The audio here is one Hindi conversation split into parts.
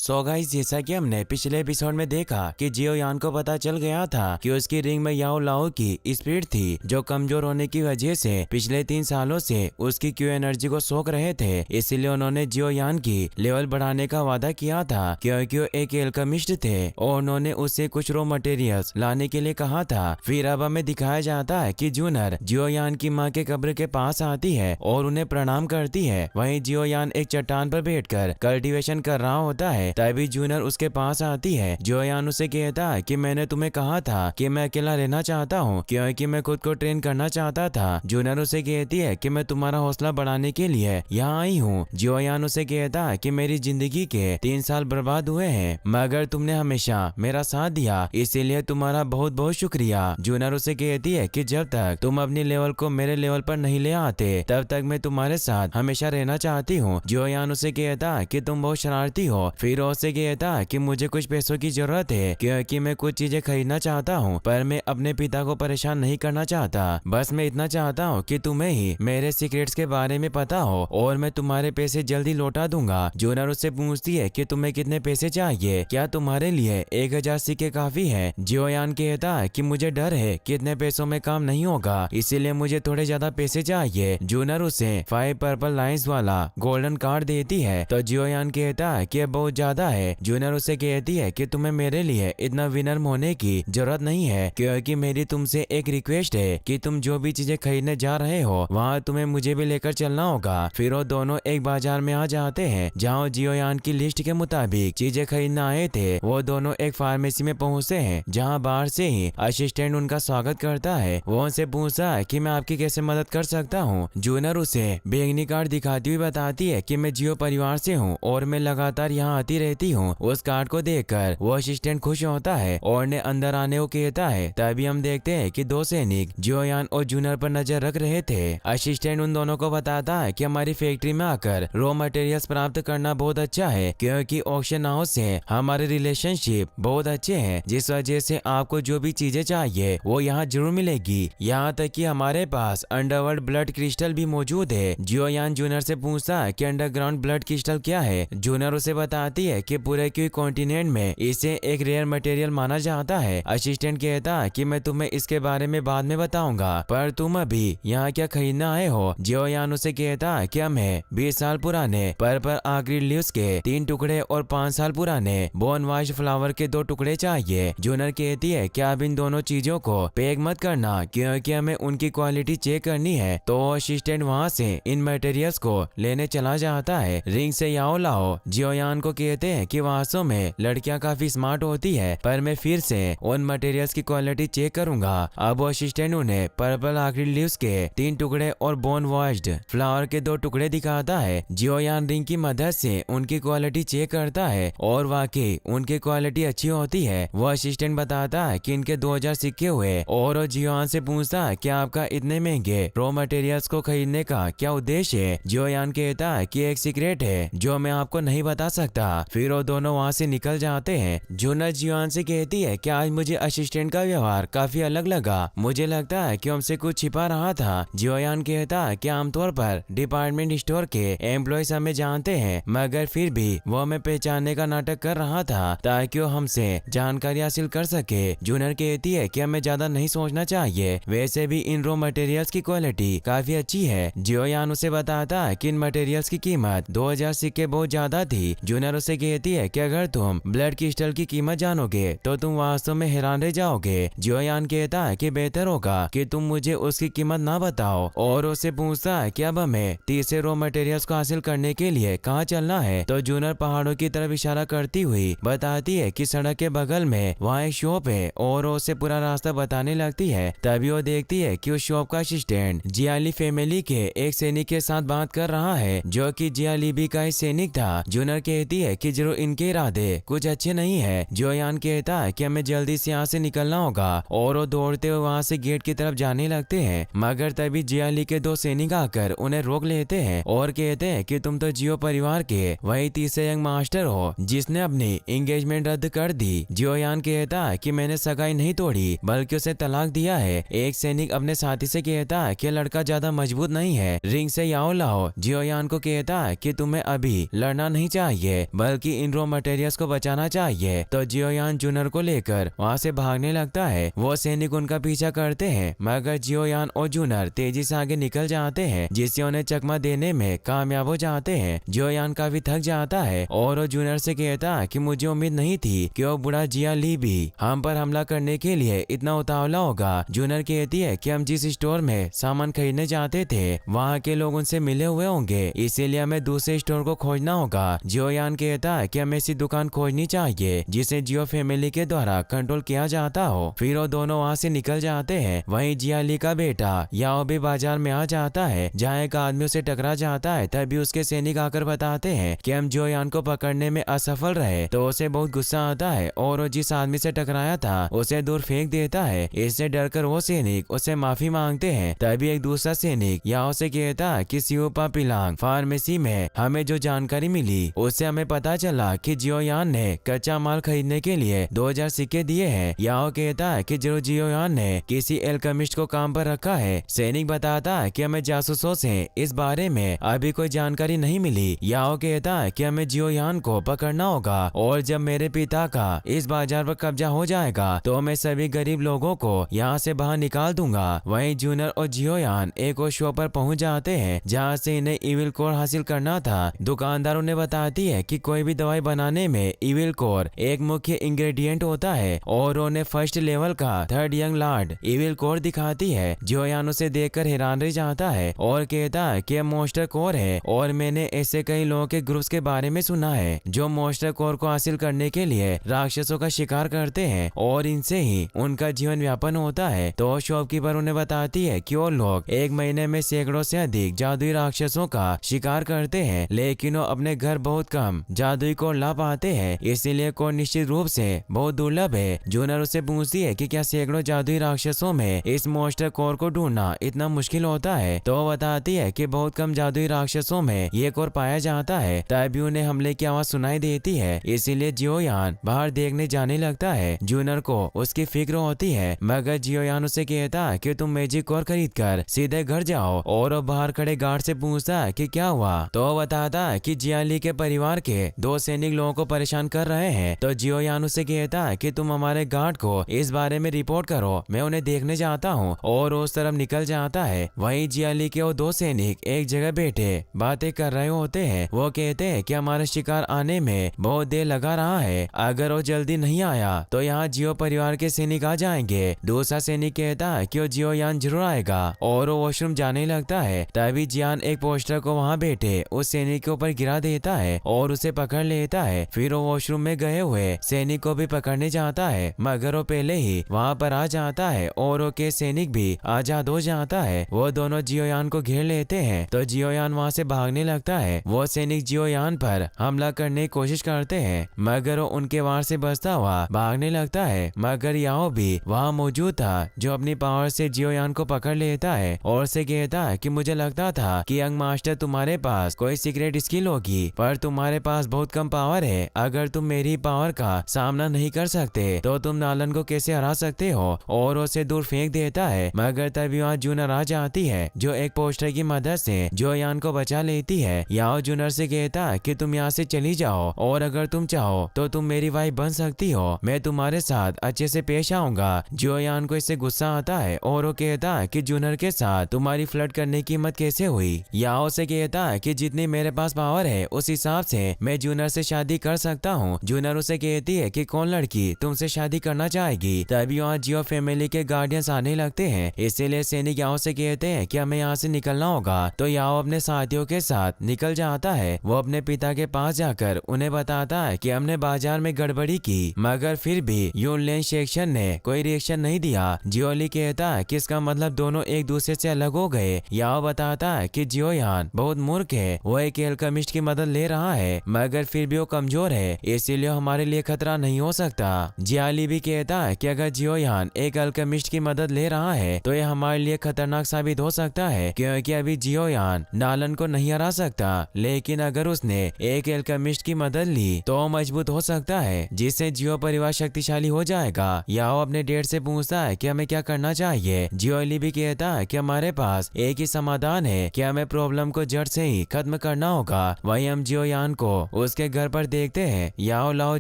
सो गाइस, जैसा कि हमने पिछले एपिसोड में देखा कि जियो यान को पता चल गया था कि उसकी रिंग में याओ लाओ की स्पिरिट थी जो कमजोर होने की वजह से पिछले 3 सालों से उसकी क्यू एनर्जी को सोख रहे थे। इसीलिए उन्होंने जियो यान की लेवल बढ़ाने का वादा किया था क्योंकि वो एक एल्केमिस्ट थे और उन्होंने उससे कुछ रॉ मटेरियल्स लाने के लिए कहा था। फिर अब हमें दिखाया जाता है कि जूनर जियो यान की माँ के कब्र के पास आती है और उन्हें प्रणाम करती है। वहीं जियो यान एक चट्टान पर बैठकर कल्टीवेशन कर रहा होता है। तभी जूनर उसके पास आती है। जियोयान उसे कहता है कि मैंने तुम्हें कहा था कि मैं अकेला रहना चाहता हूँ क्योंकि मैं खुद को ट्रेन करना चाहता था। जूनर उसे कहती है कि मैं तुम्हारा हौसला बढ़ाने के लिए यहाँ आई हूँ। जियोयान उसे कहता है कि मेरी जिंदगी के 3 साल बर्बाद हुए हैं मगर तुमने हमेशा मेरा साथ दिया, इसीलिए तुम्हारा बहुत बहुत शुक्रिया। जूनर उसे कहती है कि जब तक तुम अपनी लेवल को मेरे लेवल पर नहीं ले आते तब तक मैं तुम्हारे साथ हमेशा रहना चाहती हूँ। जियोयान उसे कहता है कि तुम बहुत शरारती हो। फिर उससे कहता कि मुझे कुछ पैसों की जरूरत है क्योंकि मैं कुछ चीजें खरीदना चाहता हूँ पर मैं अपने पिता को परेशान नहीं करना चाहता। बस मैं इतना चाहता हूँ कि तुम्हें ही मेरे सीक्रेट्स के बारे में पता हो और मैं तुम्हारे पैसे जल्दी लौटा दूंगा। जूनर उससे पूछती है कि तुम्हें कितने पैसे चाहिए, क्या तुम्हारे लिए 1000 सिक्के काफी है। जियोयान कहता है कि मुझे डर है कि इतने पैसों में काम नहीं होगा, इसीलिए मुझे थोड़े ज्यादा पैसे चाहिए। जूनर उसे 5 पर्पल लाइंस वाला गोल्डन कार्ड देती है तो जियोयान कहता है कि बहुत ज्यादा है। जूनर उसे कहती है कि तुम्हें मेरे लिए इतना विनर होने की जरूरत नहीं है क्योंकि मेरी तुमसे एक रिक्वेस्ट है कि तुम जो भी चीजें खरीदने जा रहे हो वहाँ तुम्हें मुझे भी लेकर चलना होगा। फिर वो दोनों एक बाजार में आ जाते हैं जहाँ जियोयान की लिस्ट के मुताबिक चीजें खरीदना आए थे। वो दोनों एक फार्मेसी में पहुँचते हैं जहाँ बाहर से ही असिस्टेंट उनका स्वागत करता है। वो उनसे पूछता है कि मैं आपकी कैसे मदद कर सकता हूँ। जूनर उसे बैंगनी कार्ड दिखाती हुई बताती है कि मैं जियो परिवार से हूँ और मैं लगातार यहाँ आती रहती हूँ। उस कार्ड को देखकर वो असिस्टेंट खुश होता है और ने अंदर आने को कहता है। तभी हम देखते हैं कि 2 सैनिक जियोयान और जूनर पर नजर रख रहे थे। असिस्टेंट उन दोनों को बताता है कि हमारी फैक्ट्री में आकर रॉ मटेरियल्स प्राप्त करना बहुत अच्छा है क्योंकि ऑक्शन हाउस से हमारे रिलेशनशिप बहुत अच्छे हैं, जिस वजह से आपको जो भी चीजें चाहिए वो यहाँ जरूर मिलेगी। यहाँ तक कि हमारे पास अंडरवर्ल्ड ब्लड क्रिस्टल भी मौजूद है। जियोयान जूनर से पूछता है कि अंडरग्राउंड ब्लड क्रिस्टल क्या है। जूनर उसे बताती है कि पूरे क्यू कॉन्टिनेंट में इसे एक रेयर मटेरियल माना जाता है। असिस्टेंट कहता है कि मैं तुम्हें इसके बारे में बाद में बताऊंगा, पर तुम अभी यहाँ क्या खरीदना आए हो। जियोयान उसे कहता है कि हमें 20 साल पुराने पर्पल आखिरी लीव्स के 3 टुकड़े और 5 साल पुराने बोन वाश फ्लावर के 2 टुकड़े चाहिए। जूनर कहती है कि आप इन दोनों चीजों को पैक मत करना क्योंकि हमें उनकी क्वालिटी चेक करनी है। तो असिस्टेंट वहाँ से इन मटेरियल्स को लेने चला जाता है। रिंग से याओ लाओ जियोयान को कहते हैं कि वास्तव में लड़कियां काफी स्मार्ट होती है पर मैं फिर से उन मटेरियल्स की क्वालिटी चेक करूंगा। अब असिस्टेंट उन्हें पर्पल आखिरी लीव्स के 3 टुकड़े और बोन वॉश्ड फ्लावर के 2 टुकड़े दिखाता है। जियोयान रिंग की मदद से उनकी क्वालिटी चेक करता है और वाकई उनकी क्वालिटी अच्छी होती है। वो असिस्टेंट बताता है कि इनके 2000 सिक्के हुए और जियोयान से पूछता है कि आपका इतने महंगे रॉ मटेरियल्स को खरीदने का क्या उद्देश्य है। जियोयान कहता है कि एक सीक्रेट है जो मैं आपको नहीं बता सकता। फिर वो दोनों वहाँ से निकल जाते हैं। जूनर जियोयान से कहती है कि आज मुझे असिस्टेंट का व्यवहार काफी अलग लगा, मुझे लगता है कि हमसे कुछ छिपा रहा था। जियोयान कहता है कि आमतौर पर डिपार्टमेंट स्टोर के एम्प्लॉयज हमें जानते हैं मगर फिर भी वो हमें पहचानने का नाटक कर रहा था ताकि वो हमसे जानकारी हासिल कर सके। जूनर कहती है कि हमें ज्यादा नहीं सोचना चाहिए, वैसे भी इन रॉ मटेरियल्स की क्वालिटी काफी अच्छी है। जियोयान उसे बताता है कि इन मटेरियल्स की कीमत 2000 सिक्के बहुत ज्यादा थी। जूनर उसे कहती है कि अगर तुम ब्लड क्रिस्टल की कीमत जानोगे तो तुम वास्तव में हैरान रह जाओगे। जियोयान कहता है कि बेहतर होगा कि तुम मुझे उसकी कीमत ना बताओ और उससे पूछता है कि अब हमें तीसरे रॉ मटेरियल्स को हासिल करने के लिए कहाँ चलना है। तो जूनर पहाड़ों की तरफ इशारा करती हुई बताती है कि सड़क के बगल में वहाँ एक शॉप है और उसे पूरा रास्ता बताने लगती है। तभी वो देखती है कि उस शॉप का असिस्टेंट जियाली फैमिली के एक सैनिक के साथ बात कर रहा है जो कि जियालीबी का एक सैनिक था। जूनर कहती है कि जरूर इनके इरादे कुछ अच्छे नहीं है। जियोयान कहता है कि हमें जल्दी से यहाँ से निकलना होगा और वो दौड़ते हुए वहाँ से गेट की तरफ जाने लगते हैं मगर तभी जियाली के 2 सैनिक आकर उन्हें रोक लेते हैं और कहते हैं कि तुम तो जियो परिवार के वही तीसरे यंग मास्टर हो जिसने अपनी एंगेजमेंट रद्द कर दी। जियोयान कहता है कि मैंने सगाई नहीं तोड़ी बल्कि उसे तलाक दिया है। एक सैनिक अपने साथी से कहता है कि लड़का ज्यादा मजबूत नहीं है। रिंग से याओ लाओ जियोयान को कहता है कि तुम्हें अभी लड़ना नहीं चाहिए बल्कि इन रॉ मटेरियल्स को बचाना चाहिए। तो जियोयान जूनर को लेकर वहाँ से भागने लगता है। वो सैनिक उनका पीछा करते हैं मगर जियोयान और जूनर तेजी से आगे निकल जाते हैं, जिससे उन्हें चकमा देने में कामयाब हो जाते हैं। जियोयान काफी थक जाता है और वो जूनर से कहता है कि मुझे उम्मीद नहीं थी कि वो बुढ़ा जिया ली भी हम पर हमला करने के लिए इतना उतावला होगा। जूनर कहती है कि हम जिस स्टोर में सामान खरीदने जाते थे वहाँ के लोग उनसे मिले हुए होंगे, इसीलिए हमें दूसरे स्टोर को खोजना होगा। जियोयान कहता है कि हमें ऐसी दुकान खोजनी चाहिए जिसे जियो फैमिली के द्वारा कंट्रोल किया जाता हो। फिर वो दोनों वहाँ से निकल जाते हैं। वहीं जिया ली का बेटा याओ भी बाजार में आ जाता है, जहाँ एक आदमी उसे टकरा जाता है। तभी उसके सैनिक आकर बताते हैं कि हम जियोयान को पकड़ने में असफल रहे। तो उसे बहुत गुस्सा आता है और वो जिस आदमी से टकराया था उसे दूर फेंक देता है। इससे डरकर वो सैनिक उससे माफी मांगते हैं। तभी एक दूसरा सैनिक याओ से कहता है कि सियोपा पिलांग फार्मेसी में हमें जो जानकारी मिली उससे हमें पता चला कि जियोयान ने कच्चा माल खरीदने के लिए 2000 सिक्के दिए हैं। याओ कहता है कि जरूर जियोयान ने किसी एल्केमिस्ट को काम पर रखा है। सैनिक बताता है कि हमें जासूसों से इस बारे में अभी कोई जानकारी नहीं मिली। याओ कहता है कि हमें जियोयान को पकड़ना होगा और जब मेरे पिता का इस बाजार पर कब्जा हो जाएगा तो मैं सभी गरीब लोगों को यहाँ से बाहर निकाल दूंगा। वहीं जूनर और जियोयान एक और शॉप पर पहुंच जाते हैं जहाँ से इन्हें इविल कोर हासिल करना था। दुकानदार उन्हें बताती है कि कोई भी दवाई बनाने में इविल कोर एक मुख्य इंग्रेडिएंट होता है और उन्हें फर्स्ट लेवल का third young Lord evil core दिखाती है। जियोयान उसे देखकर हैरान रह जाता है और कहता है कि मॉन्स्टर कोर है और मैंने ऐसे कई लोगों के ग्रुप्स के बारे में सुना है जो मॉन्स्टर कोर को हासिल करने के लिए राक्षसों का शिकार करते हैं और इनसे ही उनका जीवन व्यापन होता है। तो शॉपकीपर उन्हें बताती है कि वो लोग एक महीने में सैकड़ों से अधिक जादुई राक्षसों का शिकार करते हैं, लेकिन वो अपने घर बहुत कम जादुई कोर ला पाते हैं, इसीलिए कोर निश्चित रूप से बहुत दुर्लभ है। जूनर उससे पूछती है कि क्या सैकड़ों जादुई राक्षसों में इस मॉन्स्टर कोर को ढूंढना इतना मुश्किल होता है। तो वो बताती है कि बहुत कम जादुई राक्षसों में ये कोर पाया जाता है। तभी उन्हें हमले की आवाज सुनाई देती है, इसीलिए जियोयान बाहर देखने जाने लगता है। जूनर को उसकी फिक्र होती है मगर जियोयान उसे कहता है कि तुम मैजिक कोर खरीद कर सीधे घर जाओ और वो बाहर खड़े गार्ड से पूछता है कि क्या हुआ। तो वो बताता है कि जियाली के परिवार के 2 सैनिक लोगों को परेशान कर रहे हैं। तो जियोयान उसे कहता है कि तुम हमारे गार्ड को इस बारे में रिपोर्ट करो, मैं उन्हें देखने जाता हूँ और उस तरफ निकल जाता है। वहीं जियाली के वो 2 सैनिक एक जगह बैठे बातें कर रहे होते हैं। वो कहते हैं कि हमारा शिकार आने में बहुत देर लगा रहा है, अगर वो जल्दी नहीं आया तो यहाँ जियो परिवार के सैनिक आ जाएंगे। दूसरा सैनिक कहता है कि वो जियोयान जरूर आएगा और वो वॉशरूम जाने लगता है। तभी जियान एक पोस्टर को वहाँ बैठे उस सैनिक के ऊपर गिरा देता है और उसे पकड़ लेता है। फिर वो वॉशरूम में गए हुए सैनिक को भी पकड़ने जाता है मगर वो पहले ही वहाँ पर आ जाता है और वो के सैनिक भी आजाद हो जाता है। वो दोनों जियोयान को घेर लेते हैं तो जियोयान वहाँ से भागने लगता है। वो सैनिक जियोयान पर हमला करने की कोशिश करते हैं मगर वो उनके वार से बचता हुआ भागने लगता है। मगर याओ भी वहाँ मौजूद था जो अपनी पावर से जियोयान को पकड़ लेता है और से कहता है कि मुझे लगता था कि यंग मास्टर तुम्हारे पास कोई सीक्रेट स्किल होगी, पर तुम्हारे पास बहुत कम पावर है। अगर तुम मेरी पावर का सामना नहीं कर सकते तो तुम नालन को कैसे हरा सकते हो, और उसे दूर फेंक देता है। मगर तभी वहाँ जूनर आ जाती है जो एक पोस्टर की मदद से जियोयान को बचा लेती है। याओ जूनर से कहता है कि तुम यहाँ से चली जाओ और अगर तुम चाहो तो तुम मेरी वाइफ बन सकती हो, मैं तुम्हारे साथ अच्छे से पेश आऊंगा। जियोयान को इससे गुस्सा आता है और वो कहता है कि जूनर के साथ तुम्हारी फ्लर्ट करने की हिम्मत कैसे हुई। याओ से कहता है कि जितनी मेरे पास पावर है उस हिसाब से मैं जूनर से शादी कर सकता हूँ। जूनर उसे कहती है कि कौन लड़की तुमसे शादी करना चाहेगी। तभी वहाँ जियो फैमिली के गार्डियंस आने लगते हैं, इसीलिए सैनिक याओ से कहते हैं कि हमें यहाँ से निकलना होगा। तो याओ अपने साथियों के साथ निकल जाता है। वो अपने पिता के पास जाकर उन्हें बताता है कि हमने बाजार में गड़बड़ी की, मगर फिर भी यूनलेन सेक्शन ने कोई रिएक्शन नहीं दिया। जियोली कहता है कि इसका मतलब दोनों एक दूसरे से अलग हो गए। याओ बताता है कि जियोयान बहुत मूर्ख है, वो एक एल्केमिस्ट की मदद ले रहा है मगर फिर भी वो कमजोर है, इसीलिए हमारे लिए खतरा नहीं हो सकता। जियाली भी कहता है कि अगर जियोयान एक एल्केमिस्ट की मदद ले रहा है तो ये हमारे लिए खतरनाक साबित हो सकता है, क्योंकि अभी जियोयान नालन को नहीं हरा सकता, लेकिन अगर उसने एक एल्केमिस्ट की मदद ली तो मजबूत हो सकता है, जिससे जियो परिवार शक्तिशाली हो जाएगा। याओ अपने डेट से पूछता है कि हमें क्या करना चाहिए। जियोली भी कहता है कि हमारे पास एक ही समाधान है कि हमें प्रॉब्लम को जड़ से ही खत्म करना होगा। वहीं हम जियोयान को उसके घर पर देखते हैं याओ लाओ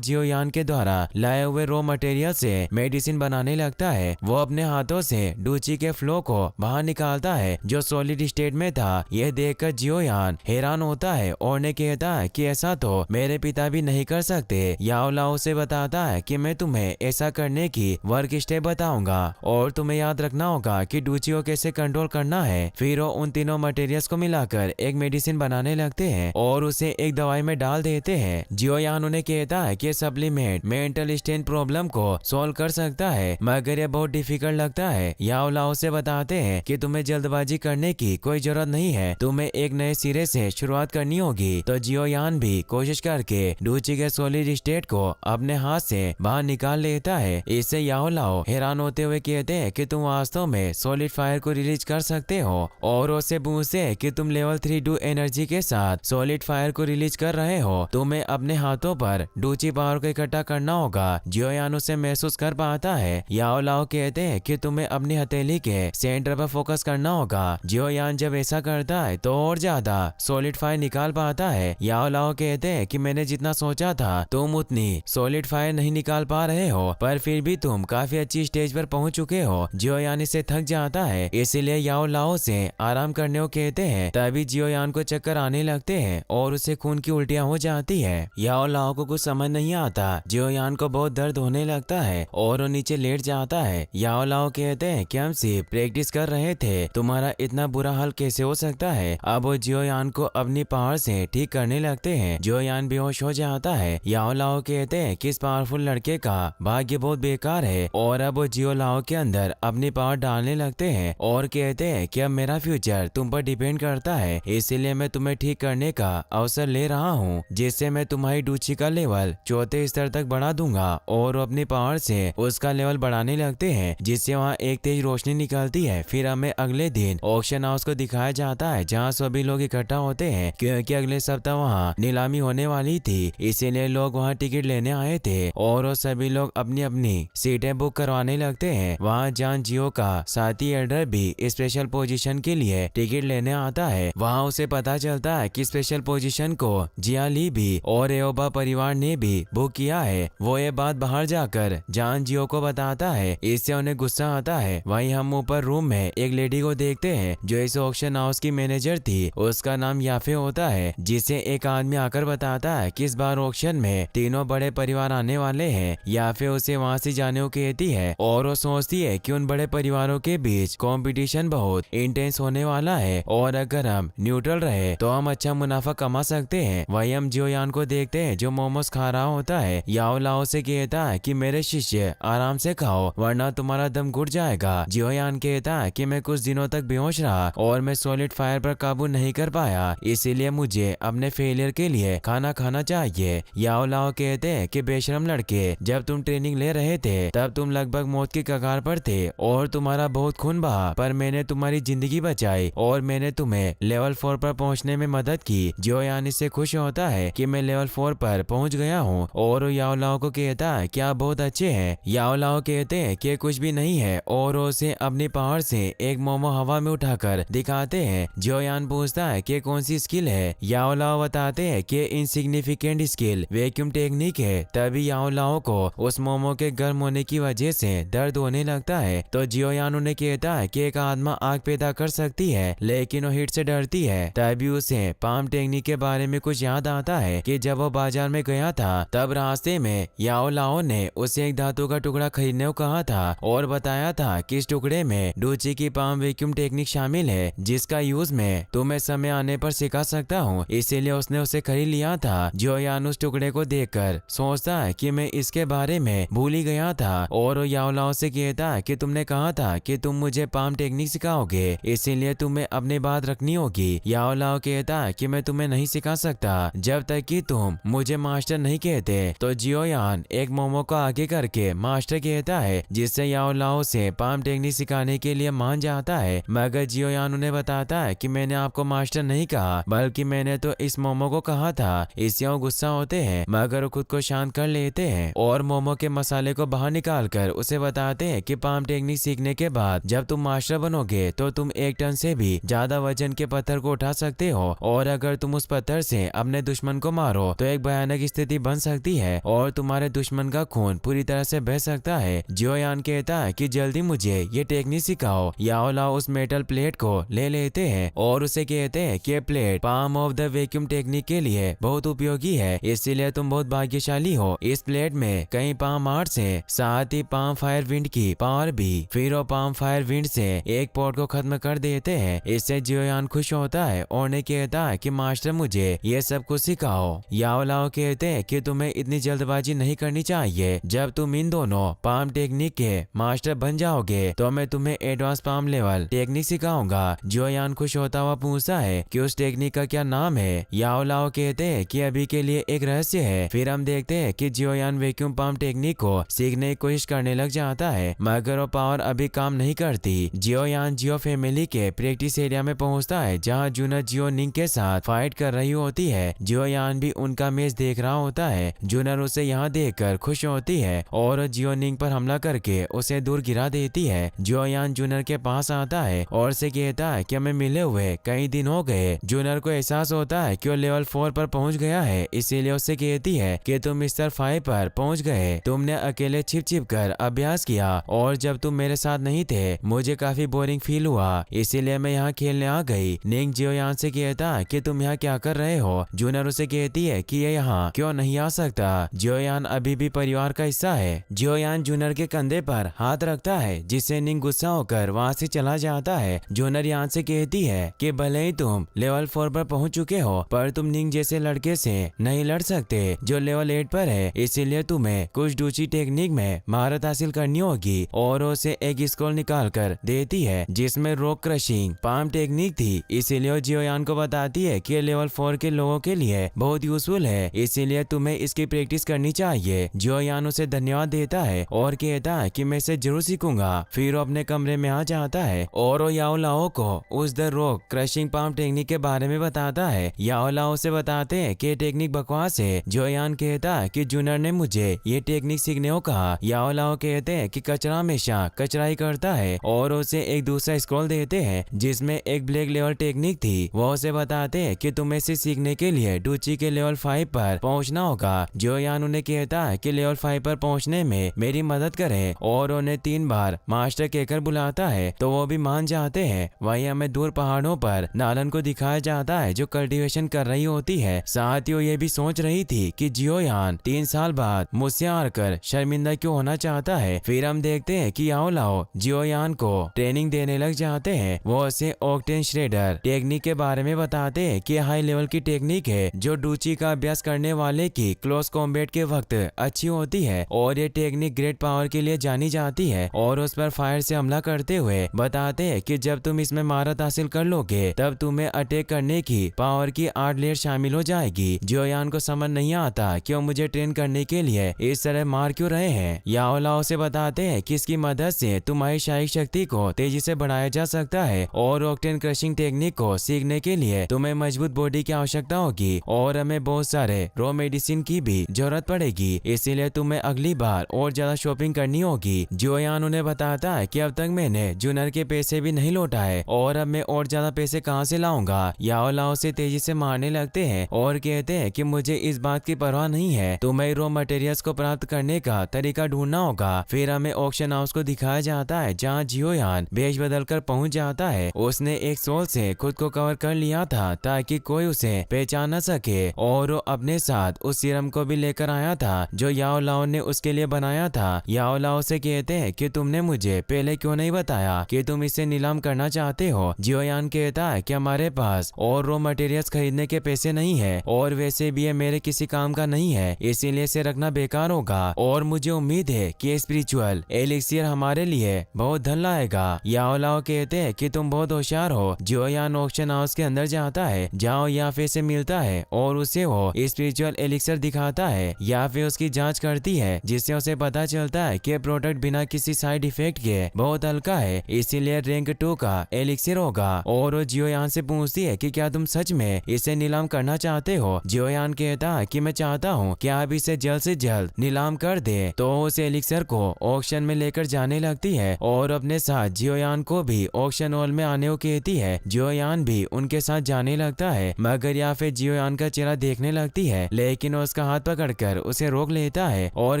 जियो यान के द्वारा लाए हुए रॉ मटेरियल से मेडिसिन बनाने लगता है। वो अपने हाथों से डूची के फ्लो को बाहर निकालता है जो सॉलिड स्टेट में था। यह देखकर जियो यान हैरान होता है और ने कहता है कि ऐसा तो मेरे पिता भी नहीं कर सकते। याओ लाओ से बताता है कि मैं तुम्हें ऐसा करने की वर्क स्टेप बताऊंगा और तुम्हें याद रखना होगा कि डूची को कैसे कंट्रोल करना है। फिर वो उन तीनों मटेरियल्स को मिलाकर एक मेडिसिन बनाने लगते हैं और उसे एक दवाई में डाल देते हैं। जियो यान उन्हें कहता है कि सप्लीमेंट मेंटल स्ट्रेन प्रॉब्लम को सॉल्व कर सकता है मगर यह बहुत डिफिकल्ट लगता है। याओ लाओ से बताते हैं कि तुम्हें जल्दबाजी करने की कोई जरूरत नहीं है, तुम्हें एक नए सिरे से शुरुआत करनी होगी। तो जियो यान भी कोशिश करके डूची के सॉलिड स्टेट को अपने हाथ से बाहर निकाल लेता है। इससे याओ लाओ हैरान होते हुए कहते हैं कि तुम वास्तव में सॉलिड फायर को रिलीज कर सकते हो और उससे पूछते हैं कि तुम लेवल 3 डू एनर्जी के साथ सॉलिड फायर को रिलीज कर रहे हो। तुम्हें अपने हाथों पर डूची पावर को इकट्ठा करना होगा। जियो यान उसे महसूस कर पाता है। याओ लाओ कहते हैं कि तुम्हें अपनी हथेली के सेंटर पर फोकस करना होगा। जियो यान जब ऐसा करता है तो और ज्यादा सॉलिड फायर निकाल पाता है। याओ लाओ कहते हैं कि मैंने जितना सोचा था तुम उतनी सॉलिड फायर नहीं निकाल पा रहे हो, पर फिर भी तुम काफी अच्छी स्टेज पर पहुंच चुके हो। जियो यान इससे थक जाता है, इसीलिए याओ लाओ से आराम करने को कहते हैं। तभी जियो यान को चक्कर आने लगते हैं और उसे खून की उल्टियां हो जाती है। याओ लाओ को कुछ समझ नहीं आता। जियो यान को बहुत दर्द होने लगता है और वो नीचे लेट जाता है। याओ लाओ कहते हैं कि हम सिर्फ प्रैक्टिस कर रहे थे, तुम्हारा इतना बुरा हाल कैसे हो सकता है। अब वो जियो यान को अपनी पावर से ठीक करने लगते हैं। जियो यान बेहोश हो जाता है। याओ लाओ कहते हैं कि इस पावरफुल लड़के का भाग्य बहुत बेकार है और अब वो जियो लाओ के अंदर अपनी पावर डालने लगते हैं और कहते हैं कि अब मेरा फ्यूचर तुम पर डिपेंड करता है, इसीलिए मैं तुम्हें ठीक करने का अवसर ले रहा हूँ जिससे मैं तुम्हारी डूची का लेवल 4थे स्तर तक बढ़ा दूंगा। और वो अपनी पावर से उसका लेवल बढ़ाने लगते हैं जिससे वहाँ एक तेज रोशनी निकलती है। फिर हमें अगले दिन ऑक्शन हाउस को दिखाया जाता है जहाँ सभी लोग इकट्ठा होते हैं क्योंकि अगले सप्ताह वहाँ नीलामी होने वाली थी, इसीलिए लोग वहाँ टिकट लेने आए थे और वो सभी लोग अपनी अपनी सीटें बुक करवाने लगते हैं। वहाँ जान जियो का साथी एल्डर भी स्पेशल पोजीशन के लिए टिकट लेने आता है। वहाँ उसे पता चलता है कि स्पेशल पोजीशन को जिया ली भी और एओबा परिवार ने भी बुक किया है। वो ये बात बाहर जाकर जान जियो को बताता है, इससे उन्हें गुस्सा आता है। वहीं हम ऊपर रूम में एक लेडी को देखते हैं जो इस ऑक्शन हाउस की मैनेजर थी। उसका नाम याफे होता है, जिसे एक आदमी आकर बताता है कि इस बार ऑक्शन में तीनों बड़े परिवार आने वाले हैं। याफे उसे वहाँ से जाने को कहती है और वो सोचती है कि उन बड़े परिवारों के बीच कंपटीशन बहुत इंटेंस होने वाला है और अगर हम न्यूट्रल रहे तो हम अच्छा मुनाफा कमा सकते हैं। वहीं हम जियो यान को देखते हैं जो मोमोज खा रहा होता है। याओ लाओ से कहता है कि मेरे शिष्य आराम से खाओ वरना तुम्हारा दम घुट जाएगा। जियो यान कहता है कि मैं कुछ दिनों तक बेहोश रहा और मैं सॉलिड फायर पर काबू नहीं कर पाया, इसीलिए मुझे अपने फेलियर के लिए खाना खाना चाहिए। याओ लाओ कहते हैं कि बेशरम लड़के, जब तुम ट्रेनिंग ले रहे थे तब तुम लगभग मौत की कगार पर थे और तुम्हारा बहुत खून बहा, पर मैंने तुम्हारी जिंदगी बचाई और मैंने तुम्हें लेवल 4 पर पहुंचने में मदद की। जियो यान इससे खुश होता है कि मैं लेवल 4 पर पहुंच गया हूं और याओ लाओ को कहता है कि आप बहुत अच्छे हैं। याओ लाओ कहते हैं कि कुछ भी नहीं है और उसे अपनी पावर से एक मोमो हवा में उठाकर दिखाते हैं। जियो यान पूछता है कि कौन सी स्किल है। याओ लाओ बताते हैं कि इनसिग्निफिकेंट स्किल वैक्यूम टेक्निक है। तभी याओ लाओ को उस मोमो के गर्म होने की वजह से दर्द होने लगता है। तो जियो यान उन्हें कहता है कि एक आत्मा आग पैदा कर सकती है लेकिन वो हीट से डरती है। तभी उसे पाम टेक्निक के बारे में कुछ याद आता है कि जब वो बाजार में गया था तब रास्ते में याओ लाओ ने उसे एक धातु का टुकड़ा खरीदने को कहा था और बताया था कि इस टुकड़े में डूची की पाम वैक्यूम टेक्निक शामिल है जिसका यूज मैं तुम्हें समय आने पर सिखा सकता हूँ, इसीलिए उसने उसे खरीद लिया था। जियो यान उस टुकड़े को देखकर सोचता है कि मैं इसके बारे में भूल ही गया था और वो याओ लाओ से कहता है कि तुमने कहा था कि तुम मुझे पाम टेक्निक सिखाओगे, इसीलिए तुम्हें अपनी बात रखनी होगी। याओ लाओ कहता है कि मैं तुम्हें नहीं सिखा सकता जब तक कि तुम मुझे मास्टर नहीं कहते। तो जियो यान एक मोमो को आगे करके मास्टर कहता है जिससे याओ लाओ से पाम टेक्निक सिखाने के लिए मान जाता है, मगर जियो यान उन्हें बताता है कि मैंने आपको मास्टर नहीं कहा बल्कि मैंने तो इस मोमो को कहा था। इससे वो गुस्सा होते हैं मगर वो खुद को शांत कर लेते हैं और मोमो के मसाले को बाहर निकालकर उसे बताते हैं कि पाम टेक्निक सीखने के बाद जब तुम मास्टर बनोगे तो तुम 1 टन से भी ज्यादा वजन के पत्थर को उठा सकते हो और अगर तुम उस पत्थर से अपने दुश्मन को मारो तो एक भयानक स्थिति बन सकती है और तुम्हारे दुश्मन का खून पूरी तरह से बह सकता है। जियोयान कहता है कि जल्दी मुझे ये टेक्निक सिखाओ। याओ लाओ उस मेटल प्लेट को ले लेते हैं और उसे कहते हैं कि plate palm of the vacuum technique के लिए बहुत उपयोगी है, इसीलिए तुम बहुत भाग्यशाली हो। इस प्लेट में कई पाम आर्ट्स है, साथ ही पाम फायर विंड की पावर भी। फिर वो पाम फायर विंड से एक पॉट को खत्म कर देते हैं। इससे जियोयान खुश होता है और ने कहता है कि मास्टर मुझे ये सब कुछ सिखाओ। याओ लाओ कहते हैं कि तुम्हें इतनी जल्दबाजी नहीं करनी चाहिए। जब तुम इन दोनों पाम टेक्निक के मास्टर बन जाओगे तो मैं तुम्हें एडवांस पाम लेवल टेक्निक सिखाऊंगा। जियोयान खुश होता हुआ पूछता है कि उस टेक्निक का क्या नाम है। याओ लाओ कहते हैं कि अभी के लिए एक रहस्य है। फिर हम देखते हैं कि जियोयान वैक्यूम पाम टेक्निक को सीखने की कोशिश करने लग जाता है, मगर वो पावर अभी काम नहीं करती। जियोयान जियो फैमिली के प्रैक्टिस एरिया में पहुंचता है जहां जूनर जियो निंग के साथ फाइट कर रही होती है। जियोयान भी उनका मैच देख रहा होता है। जूनर उसे यहाँ देखकर खुश होती है और जियो निंग पर हमला करके उसे दूर गिरा देती है। जियोयान जूनर के पास आता है और से कहता है कि हमें मिले हुए कई दिन हो गए। जूनर को एहसास होता है कि वो लेवल 4 पर पहुंच गया है, इसीलिए उससे कहती है कि तुम स्तर 5 पर पहुंच गए। तुमने अकेले छिप छिप कर अभ्यास किया और जब तुम मेरे साथ नहीं थे मुझे काफी बोरिंग फील हुआ, इसीलिए मैं यहाँ खेलने आ गई। निंग जियोयान से कहता है कि तुम यहाँ क्या कर रहे हो। जूनर उसे कहती है कि ये यहाँ क्यों नहीं आ सकता। जियोयान अभी भी परिवार का हिस्सा है। जियोयान जूनर के कंधे पर हाथ रखता है जिससे निंग गुस्सा होकर वहाँ से चला जाता है। जूनर यहाँ से कहती है कि भले ही तुम लेवल 4 पर पहुंच चुके हो पर तुम निंग जैसे लड़के से नहीं लड़ सकते जो लेवल 8 पर है, इसीलिए तुम्हें कुछ दूसरी टेक्निक में महारत हासिल करनी होगी। और उसे एक स्क्रॉल निकाल कर देती है जिसमें रॉक क्रशिंग पाम टेक्निक थी, इसीलिए जियोयान को बताती है कि लेवल 4 के लोगों के लिए बहुत यूजफुल है, इसीलिए तुम्हें इसकी प्रैक्टिस करनी चाहिए। जियोयान उसे धन्यवाद देता है और कहता है कि मैं इसे जरूर सीखूंगा। फिर वो अपने कमरे में आ जाता है और वो याओ लाओ को उस the rock crushing palm technique के बारे में बताता है। याओ लाओ से बताते हैं कि टेक्निक बकवास है। जियोयान कहता है कि जूनर ने मुझे ये टेक्निक सीखने को कहा। याओ लाओ कहते हैं कि कचरा हमेशा कचरा ही करता है और उसे एक दूसरा स्क्रॉल देते हैं जिसमें एक ब्लैक लेवल टेक्निक थी। वो उसे बताते हैं कि तुम्हें इसे सीखने के लिए डूची के लेवल 5 पर पहुंचना होगा। जियोयान उन्हें कहता है कि लेवल 5 पर पहुंचने में मेरी मदद करें और उन्हें 3 बार मास्टर कहकर बुलाता है तो वो भी मान जाते हैं। वहीं हमें दूर पहाड़ों पर नालन को दिखाया जाता है जो कल्टीवेशन कर रही होती है। साथ ही वो ये भी सोच रही थी कि जियोयान 3 साल बाद मुझसे हारकर शर्मिंदा क्यों होना चाहता है। फिर हम देखते हैं कि याओ लाओ जियोयान को ट्रेनिंग देने लग जाते हैं। वो उसे ऑक्टेन श्रेडर टेक्निक के बारे में बताते हैं कि हाई लेवल की टेक्निक है जो डूची का अभ्यास करने वाले की क्लोज कॉम्बैट के वक्त अच्छी होती है और ये टेक्निक ग्रेट पावर के लिए जानी जाती है। और उस पर फायर से हमला करते हुए बताते हैं कि जब तुम इसमें महारत हासिल कर लोगे तब तुम्हें अटैक करने की पावर की 8 लेयर शामिल हो जाएगी। जियोयान को समझ नहीं आता कि वो मुझे ट्रेन करने के लिए इस तरह मार क्यों रहे हैं। याओ लाओ से बताते हैं कि इसकी मदद से तुम्हारी शारीरिक शक्ति को तेजी से बढ़ाया जा सकता है और ऑक्टेन क्रशिंग टेक्निक को सीखने के लिए तुम्हें मजबूत बॉडी की आवश्यकता होगी और हमें बहुत सारे रॉ मेडिसिन की भी जरूरत पड़ेगी, इसीलिए तुम्हें अगली बार और ज्यादा शॉपिंग करनी होगी। जियोयान उन्हें बताता है कि अब तक मैंने जूनर के पैसे भी नहीं लौटा है और अब मैं और ज्यादा पैसे कहां से लाऊंगा। याओ लाओ से तेजी से मारने लगते हैं और कहते हैं कि मुझे इस बात की परवाह नहीं है, तुम्हें रॉ मटेरियल्स को प्राप्त करने का तरीका ढूंढना होगा। फिर हमें ऑक्शन हाउस को दिखाया जाता है जहाँ जियोयान भेष बदल कर पहुंच जाता है। उसने एक सोल से खुद को कवर कर लिया था ताकि कोई उसे पहचान न सके और वो अपने साथ उस सीरम को भी लेकर आया था जो याओ लाओ ने उसके लिए बनाया था। याओ लाओ से कहते हैं कि तुमने मुझे पहले क्यों नहीं बताया कि तुम इसे नीलाम करना चाहते हो। जियोयान कहता है कि हमारे पास और रॉ मटेरियल्स खरीदने के पैसे नहीं है और वैसे भी ये मेरे किसी काम का नहीं है, इसीलिए इसे रखना बेकार होगा और मुझे उम्मीद है कि स्पिरिचुअल एलिक्सियर हमारे लिए बहुत धन लाएगा। याओ लाओ कहते हैं कि तुम बहुत होशियार हो। जियोयान ऑक्शन हाउस के अंदर जाता है जहाँ याफे से मिलता है और उसे वो स्पिरिचुअल एलिक्सियर दिखाता है। याफे उसकी जांच करती है जिससे उसे पता चलता है कि प्रोडक्ट बिना किसी साइड इफेक्ट के बहुत हल्का है, इसीलिए रैंक 2 का एलिक्सियर होगा। और वो जियोयान से पूछती है कि क्या तुम सच में इसे नीलाम करना चाहते हो। जियोयान कहता है कि मैं चाहता हूँ कि आप इसे जल्द से जल्द नीलाम कर दे। तो उस एलिक्सियर को ऑक्शन में लेकर जाने लगती है और अपने साथ जियोयान को भी ऑक्शन हॉल में आने को कहती है। जियोयान भी उनके साथ जाने लगता है मगर याफे जियोयान यान का चेहरा देखने लगती है, लेकिन उसका हाथ पकड़कर उसे रोक लेता है और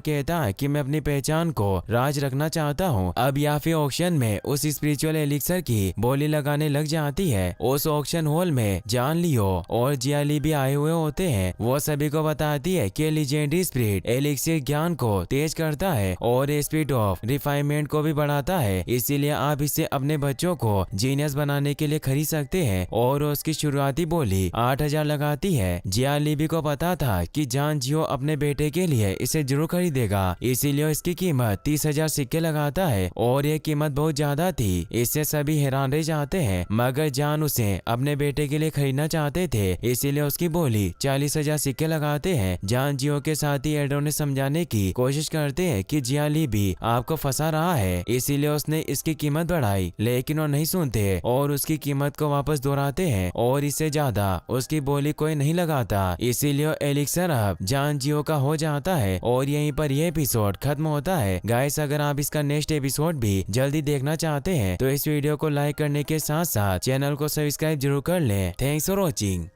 कहता है कि मैं अपनी पहचान को राज रखना चाहता हूँ। अब याफी ऑक्शन में उस स्पिरिचुअल एलिक्सर की बोली लगाने लग जाती है। उस ऑक्शन हॉल में जान लियो और जियाली भी आए हुए होते हैं। वो सभी को बताती है कि लीजेंडरी स्पिरिट एलिक्सिर ज्ञान को तेज करता है और स्पीड ऑफ रिफाइनमेंट को भी बढ़ाता है, इसीलिए आप इसे अपने बच्चों को जीनियस बनाने के लिए खरीद सकते हैं। और उसकी शुरुआती बोली 8,000 लगाती है। जियालीबी को पता था कि जान जियो अपने बेटे के लिए इसे जरूर खरीदेगा, इसीलिए इसकी कीमत 30,000 सिक्के लगाता है और ये कीमत बहुत ज्यादा थी। इससे सभी हैरान रह जाते हैं, मगर जान उसे अपने बेटे के लिए खरीदना चाहते थे, इसीलिए उसकी बोली 40,000 सिक्के लगाते हैं। जान जियो के साथ ही एडो ने समझाने की कोशिश करते हैं कि जियालीबी आपको फंसा रहा है, इसीलिए उसने इसकी कीमत बढ़ाई, लेकिन वो नहीं सुनते और उसकी कीमत को वापस दोहराते हैं और इससे ज्यादा उसकी बोली कोई नहीं लगाता। इसीलिए एलिक्सर अब जान जियो का हो जाता है और यहीं पर यह एपिसोड खत्म होता है। गाइस, अगर आप इसका नेक्स्ट एपिसोड भी जल्दी देखना चाहते हैं तो इस वीडियो को लाइक करने के साथ साथ चैनल को सब्सक्राइब जरूर कर लें। Thanks for watching.